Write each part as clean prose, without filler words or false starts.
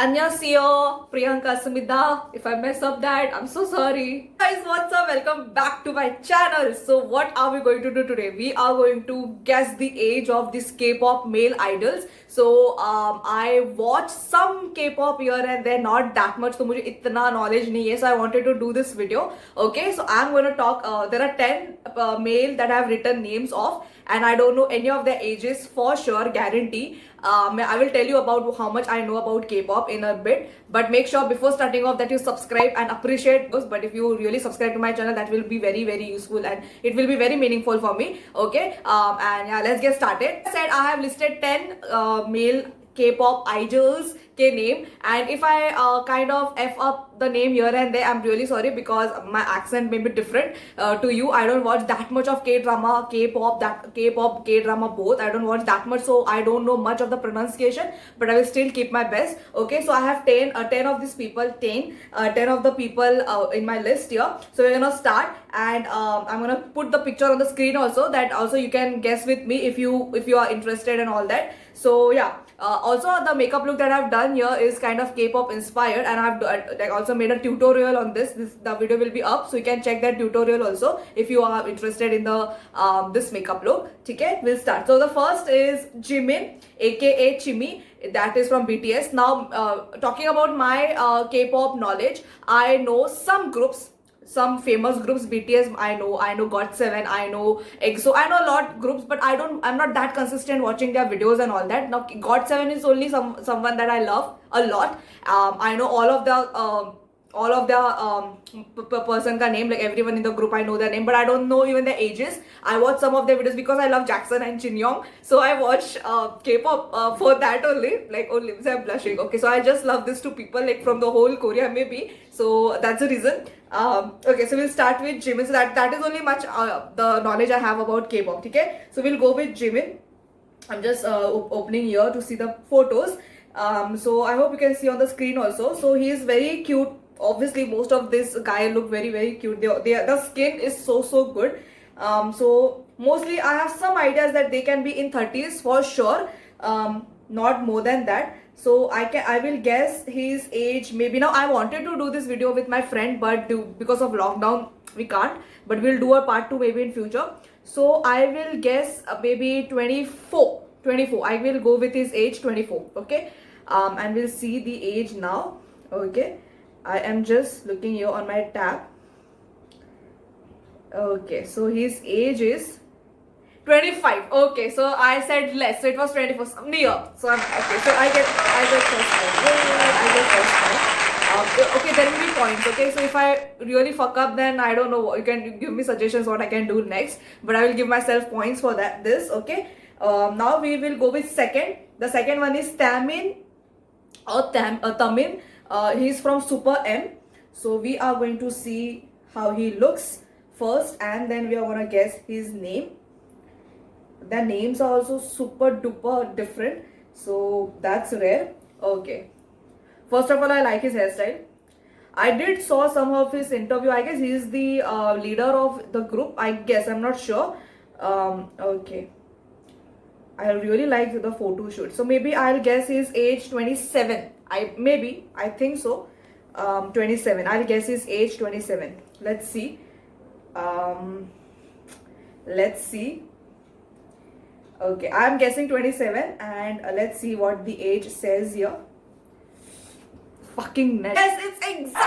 Annyeonghaseyo, Priyanka Sumida. If I mess up that, I'm so sorry. Guys, what's up? Welcome back to my channel. So what are we going to do today? We are going to guess the age of these K-pop male idols. So I watch some K-pop here and there, not that much. So मुझे इतना knowledge नहीं है. So I wanted to do this video. Okay, so I'm going to talk. There are 10 male that I have written names of, and I don't know any of their ages for sure, guarantee. I will tell you about how much I know about K-pop in a bit, but make sure before starting off that you subscribe and appreciate those. But if you really subscribe to my channel, that will be very, very useful and it will be very meaningful for me. Okay, and yeah, let's get started. As I said, I have listed 10 male K-pop idols के name, and if I kind of f up the name here and there, I'm really sorry because my accent may be different to you. I don't watch that much of K-drama, K-pop, K-drama both. I don't watch that much, so I don't know much of the pronunciation, but I will still keep my best. Okay, so I have 10 of these people, 10 of the people in my list here. So we're gonna start, and I'm gonna put the picture on the screen also, that also you can guess with me if you are interested and all that. So yeah. Also, the makeup look that I've done here is kind of K-pop inspired, and I've also made a tutorial on this. The video will be up, so you can check that tutorial also if you are interested in the this makeup look. Okay, we'll start. So the first is Jimin, aka Chimmy. That is from BTS. Now, talking about my K-pop knowledge, I know some groups, some famous groups. BTS I know GOT7, I know EXO, I know a lot groups, but I'm not that consistent watching their videos and all that. Now GOT7 is only someone that I love a lot. I know all of the person ka name, like everyone in the group I know their name, but I don't know even their ages. I watch some of their videos because I love Jackson and Jinyoung, so I watch K-pop for that only. Like, oh, lips are blushing. Okay, so I just love these two people, like from the whole Korea maybe, so that's the reason. Okay, so we'll start with Jimin. So that is only much the knowledge I have about K-pop. Okay, so we'll go with Jimin. I'm just opening here to see the photos. So I hope you can see on the screen also. So he is very cute. Obviously, most of this guy look very, very cute. The skin is so good. So mostly I have some ideas that they can be in 30s for sure. Not more than that. So I will guess his age maybe. Now I wanted to do this video with my friend, but because of lockdown we can't, but we'll do a part 2 maybe in future. So I will guess maybe 24. I will go with his age, 24. Okay, and we'll see the age now. Okay, I am just looking here on my tab. Okay, so his age is 25. Okay, so I said less, so it was 24. So near. So I'm okay. So I get first point. Yay, I get first point. Okay, there will be points. Okay, so if I really fuck up, then I don't know. You can give me suggestions what I can do next, but I will give myself points for that. Okay. Now we will go with second. The second one is Tamin or Tamin. He's from Super M. So we are going to see how he looks first, and then we are gonna guess his name. Their names are also super duper different, so that's rare. Okay, first of all, I like his hairstyle. I did saw some of his interview. I guess he is the leader of the group, I guess. I'm not sure. Okay, I really like the photo shoot, so maybe I'll guess his age 27. I think so. 27. I'll guess his age 27. Let's see. Let's see. Okay, I'm guessing 27, and let's see what the age says here. Fucking net. Yes, it's exactly 27. Oh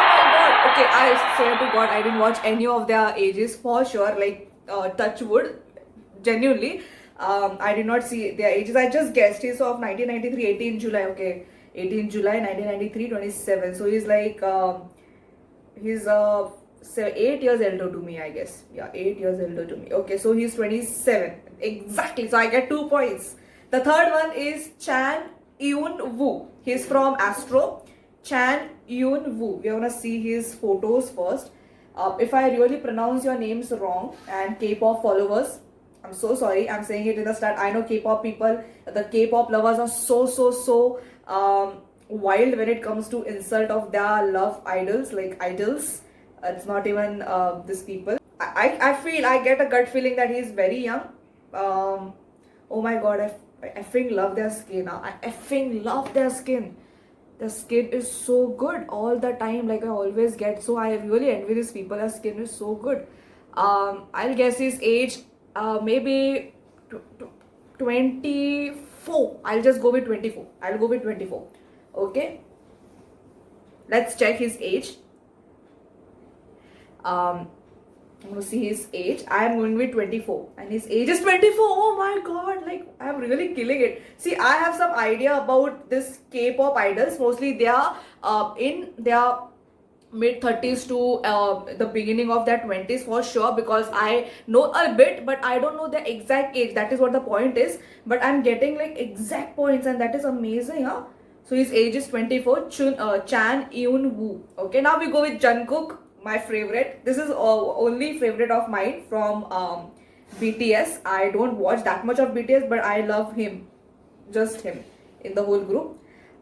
my god. Okay, I swear to god, I didn't watch any of their ages for sure. Like, touch wood. Genuinely. I did not see their ages. I just guessed. He's of 1993, 18 July. Okay, 18 July 1993, 27. So he's like, he's 8 years elder to me, I guess. Yeah, 8 years elder to me. Okay, so he's 27. Exactly. So I get 2 points. The third one is Chan Eun Woo. He's from Astro. Chan Eun Woo. We're gonna see his photos first. If I really pronounce your names wrong, and K-pop followers, I'm so sorry. I'm saying it in the start. I know K-pop people, the K-pop lovers are so wild when it comes to insult of their love idols, like idols. It's not even these people. I get a gut feeling that he's very young. Oh my god, I effing love their skin. I effing love their skin. The skin is so good all the time. Like I always get. So I really envy these people. Their skin is so good. I'll guess his age. Maybe 24. I'll just go with 24. I'll go with 24. Okay. Let's check his age. I'm gonna see his age. I'm going with 24, and his age is 24. Oh my god, like I'm really killing it. See, I have some idea about this K-pop idols. Mostly they are in their mid 30s to the beginning of their 20s for sure, because I know a bit, but I don't know the exact age. That is what the point is. But I'm getting like exact points, and that is amazing, huh? So his age is 24. Chan Eun Woo. Okay, now we go with Jungkook, my favorite. This is only favorite of mine from BTS. I don't watch that much of BTS, but I love him, just him in the whole group.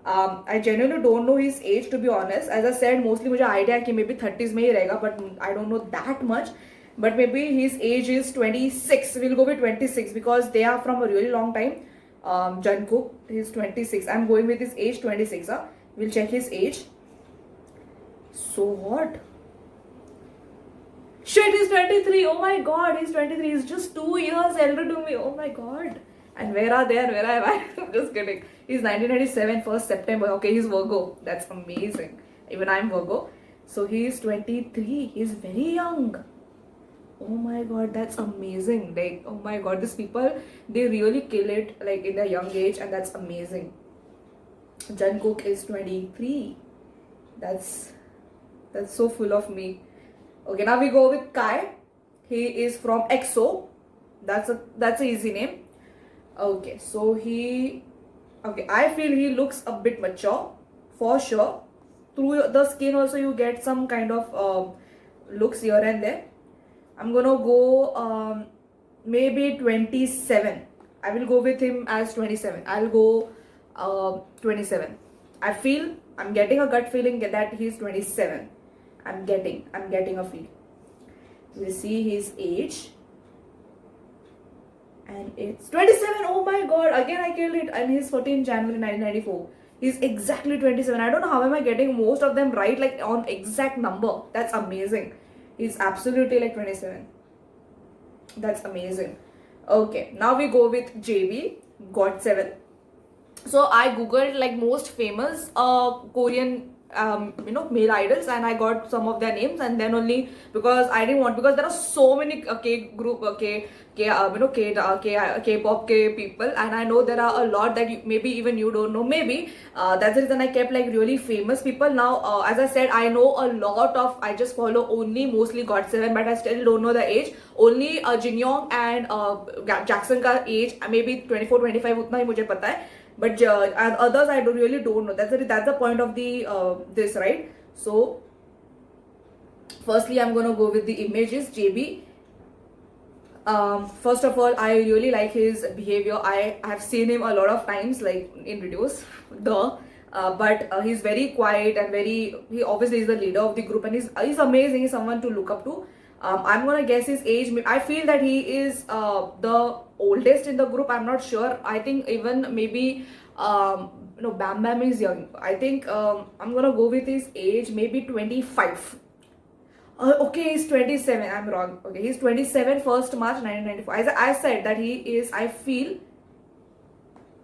I genuinely don't know his age, to be honest. As I said, mostly मुझे idea है कि maybe 30s में ही रहेगा, but I don't know that much. But maybe his age is 26. We'll go with 26 because they are from a really long time. Jungkook, he's 26. I'm going with his age 26. We'll check his age. So what? Shit, he's 23. Oh my god, he's 23. He's just 2 years elder to me. Oh my god. And where am I? I'm just kidding. He's 1997, 1st September. Okay, he's Virgo. That's amazing. Even I'm Virgo. So he's 23. He's very young. Oh my god, that's amazing. Like, oh my god, these people, they really kill it like in their young age, and that's amazing. Jungkook is 23. That's so full of me. Okay, now we go with Kai. He is from EXO. That's an easy name. Okay, so I feel he looks a bit mature, for sure. Through the skin also you get some kind of looks here and there. I'm gonna go maybe 27. I will go with him as 27. I'll go 27. I'm getting a gut feeling that he's 27. I'm getting a feel. We see his age. And it's 27. Oh my god, again I killed it. And he's 14 January 1994. He's exactly 27. I don't know how am I getting most of them right, like on exact number. That's amazing. He's absolutely like 27. That's amazing. Okay, now we go with JB, GOT7. So I googled like most famous Korean male idols, and I got some of their names, and then only because there are so many K-pop people, and I know there are a lot that maybe even you don't know. Maybe that's the reason I kept like really famous people. Now as I said, I know a lot of, I just follow only mostly GOT7, but I still don't know the age. Only Jinyoung and Jackson का age maybe 24-25 उतना ही मुझे पता है. But and others I really don't know. That's the point of the this, right? So firstly I'm gonna go with the images. JB, first of all, I really like his behavior. I have seen him a lot of times, like in videos, but he's very quiet and he obviously is the leader of the group, and he's amazing. He's someone to look up to. I'm gonna guess his age. I feel that he is the oldest in the group. I'm not sure. I think even maybe Bam Bam is young. I think I'm gonna go with his age, maybe 25. Okay, he's 27. I'm wrong. Okay, he's 27, 1st March 1994. As I said that he is, I feel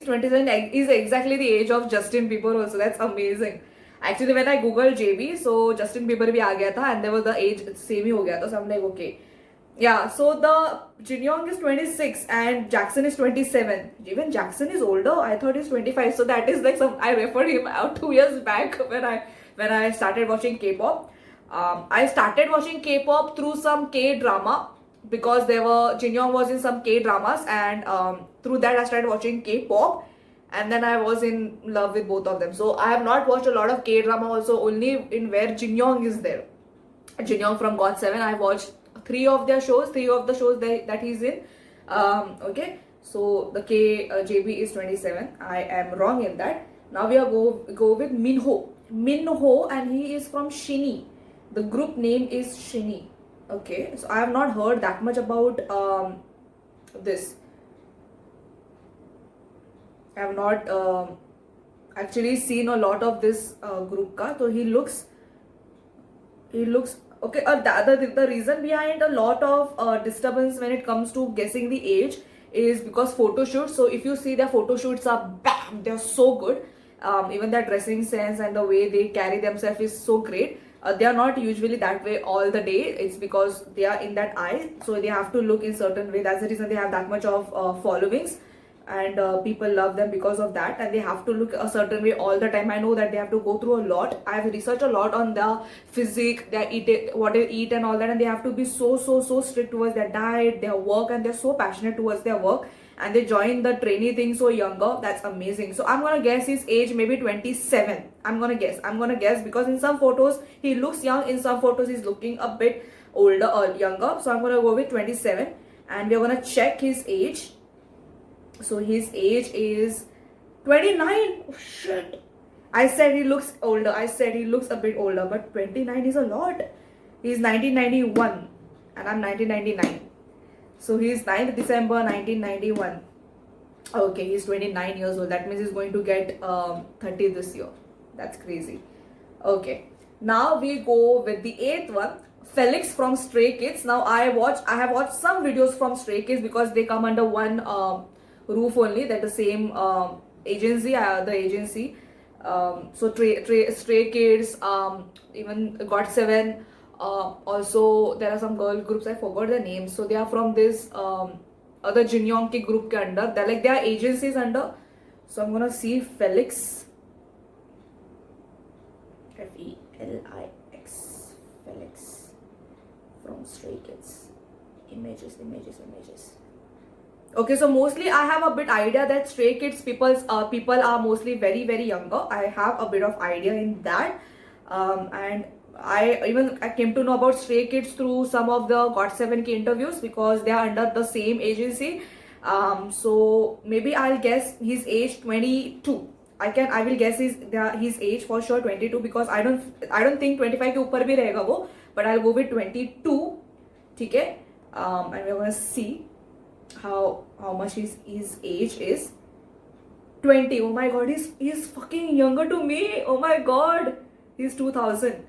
27 is exactly the age of Justin Bieber also. That's amazing. Actually, when I googled JB, so Justin Bieber भी आ गया था, and there was the age same ही हो गया था. So I'm like, okay, yeah. So the Jinyoung is 26 and Jackson is 27. Even Jackson is older. I thought he's 25. So that is like I referred him out 2 years back when I started watching K-pop. I started watching K-pop through some K-drama because Jinyoung was in some K-dramas, and through that I started watching K-pop. And then I was in love with both of them. So I have not watched a lot of K-drama also, only in where Jinyoung is there. Jinyoung from GOT7, I watched 3 of the shows that he's in. Okay, so the JB is 27. I am wrong in that. Now we are go with Minho, and he is from Shinee. The group name is Shinee. Okay, so I have not heard that much about this. I have not actually seen a lot of this group ka. So he looks okay. The reason behind a lot of disturbance when it comes to guessing the age is because photo shoots. So if you see their photo shoots are bam, they're so good. Even their dressing sense and the way they carry themselves is so great. They are not usually that way all the day. It's because they are in that eye, so they have to look in certain way. That's the reason they have that much of followings, and people love them because of that. And they have to look a certain way all the time. I know that they have to go through a lot. I have researched a lot on their physique, their eat, what they eat and all that, and they have to be so strict towards their diet, their work, and they're so passionate towards their work. And they join the trainee thing so younger. That's amazing. So I'm gonna guess his age maybe 27. I'm gonna guess because in some photos he looks young, in some photos he's looking a bit older or younger. So I'm gonna go with 27, and we're gonna check his age. So his age is 29. Oh, shit. I said he looks older. I said he looks a bit older, but 29 is a lot. He's 1991 and I'm 1999. So he's 9th December 1991. Okay, he's 29 years old. That means he's going to get 30 this year. That's crazy. Okay. Now we go with the 8th one. Felix from Stray Kids. Now I have watched some videos from Stray Kids because they come under one roof only. They're the same agency, the agency. So Stray Kids, even GOT7. Also, there are some girl groups. I forgot the names. So they are from this other Jin Young ki group ke under. They're like their agencies under. So I'm gonna see Felix. Felix. Felix from Stray Kids. Images. Okay, so mostly I have a bit idea that Stray Kids people are mostly very younger. I have a bit of idea in that, and I came to know about Stray Kids through some of the GOT7 ki interviews because they are under the same agency. So maybe I'll guess his age 22. I will guess his age for sure 22 because I don't think 25 ke upar bhi rahega wo, but I'll go with 22. Okay, and we're gonna see how much his age is. 20. Oh my god, he's fucking younger to me. Oh my god, he's 2000.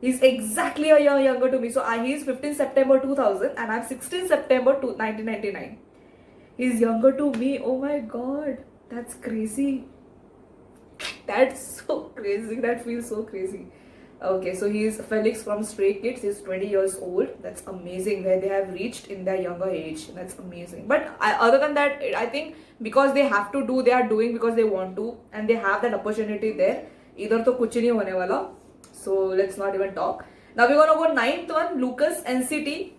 He's exactly a year younger to me. So he's 15 September 2000 and I'm 16 September 1999. He's younger to me. Oh my god, that's crazy. That's so crazy. That feels so crazy. Okay, so he's Felix from Stray Kids. He's 20 years old. That's amazing where they have reached in their younger age. That's amazing. But other than that, I think because they have to do, they are doing because they want to, and they have that opportunity there. Either to kuch nahi hone wala. So let's not even talk. Now we're gonna go 9th one, Lucas NCT.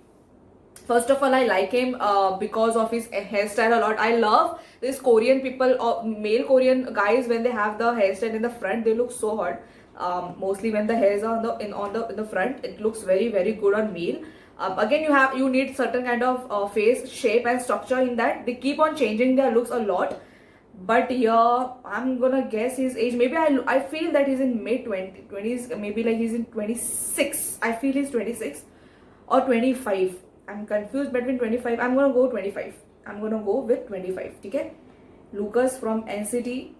First of all, I like him because of his hairstyle a lot. I love these Korean people, male Korean guys, when they have the hairstyle in the front, they look so hot. Mostly when the hairs are in the front, it looks very good on male. Again, you need certain kind of face shape and structure in that. They keep on changing their looks a lot. But yeah, I'm gonna guess his age. Maybe I feel that he's in mid 20s. Maybe like he's in 26. I feel he's 26 or 25. I'm confused between 25. I'm gonna go 25. I'm gonna go with 25. Okay, Lucas from NCT.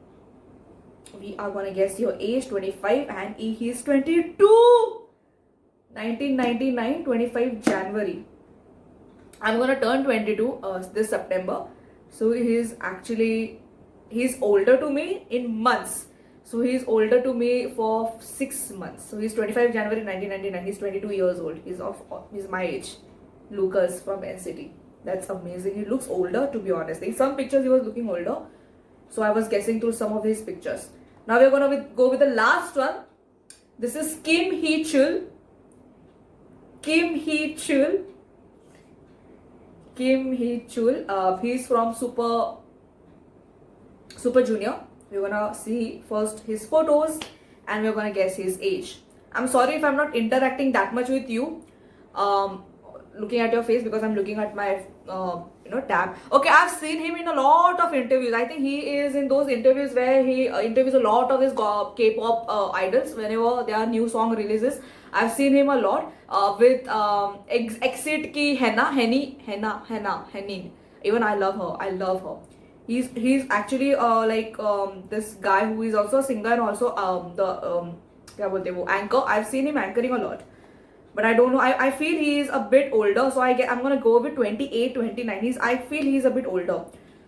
We are gonna guess your age 25 and he's 22. 1999, 25 January. I'm gonna turn 22 this September. So he's older to me in months. So he's older to me for 6 months. So he's 25 January 1999. He's 22 years old. He's my age. Lucas from NCT. That's amazing. He looks older, to be honest. In some pictures he was looking older. So I was guessing through some of his pictures. Now we're gonna go with the last one. This is Kim Hee Chul. Kim Hee Chul. He's from Super Junior. We're gonna see first his photos and we're gonna guess his age. I'm sorry if I'm not interacting that much with you, looking at your face, because I'm looking at my tab. Okay, I've seen him in a lot of interviews. I think he is in those interviews where he interviews a lot of his K-pop idols whenever their new song releases. I've seen him a lot with Exit ki Henna. Even I love her. He's actually this guy who is also a singer and also the क्या बोलते हैं वो anchor. I've seen him anchoring a lot, but I don't know. I feel he is a bit older, so I'm gonna go with 28, 29. I feel he's a bit older.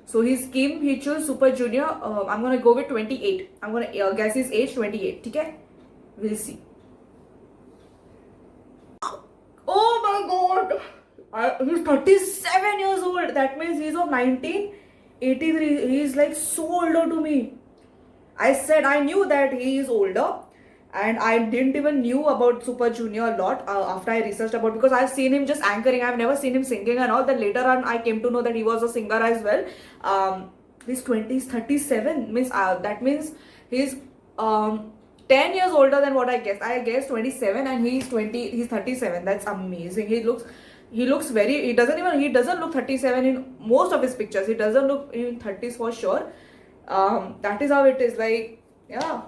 So his Kim he chose Super Junior. I'm gonna go with 28. I'm gonna guess his age 28. Okay, we'll see. Oh my god! He's 37 years old. That means he's of 1983. He's like so older to me. I said I knew that he is older, and I didn't even knew about Super Junior a lot after I researched about, because I've seen him just anchoring. I've never seen him singing and all. Then later on, I came to know that he was a singer as well. He's 20s, 37 means that means he's 10 years older than what I guessed. I guessed 27 and he's 20. He's 37. That's amazing. He looks very. He doesn't look 37 in most of his pictures. He doesn't look in 30s for sure. That is how it is. Like, yeah.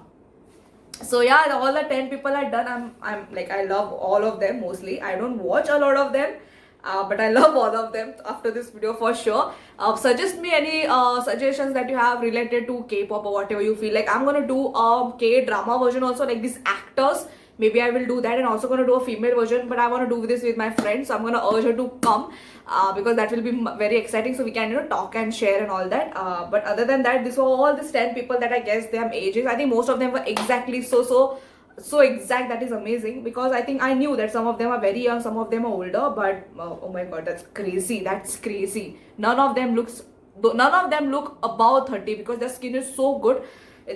So yeah, all the 10 people are done. I'm like, I love all of them mostly. I don't watch a lot of them, but I love all of them after this video for sure. Suggest me any suggestions that you have related to K-pop or whatever you feel like. I'm gonna do a K-drama version also, like these actors. Maybe I will do that, and also gonna do a female version, but I want to do this with my friend, so I'm gonna urge her to come because that will be very exciting, so we can talk and share and all that. But other than that, this were all these 10 people that I guess their ages. I think most of them were exactly so exact. That is amazing, because I think I knew that some of them are very young, some of them are older, but oh my god, that's crazy. None of them look above 30 because their skin is so good.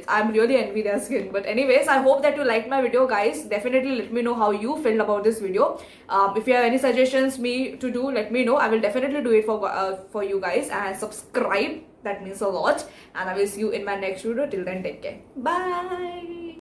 I'm really envy their skin. But anyways, I hope that you liked my video, guys. Definitely let me know how you felt about this video. If you have any suggestions me to do, let me know. I will definitely do it for you guys. And subscribe, that means a lot. And I will see you in my next video. Till then, take care. Bye.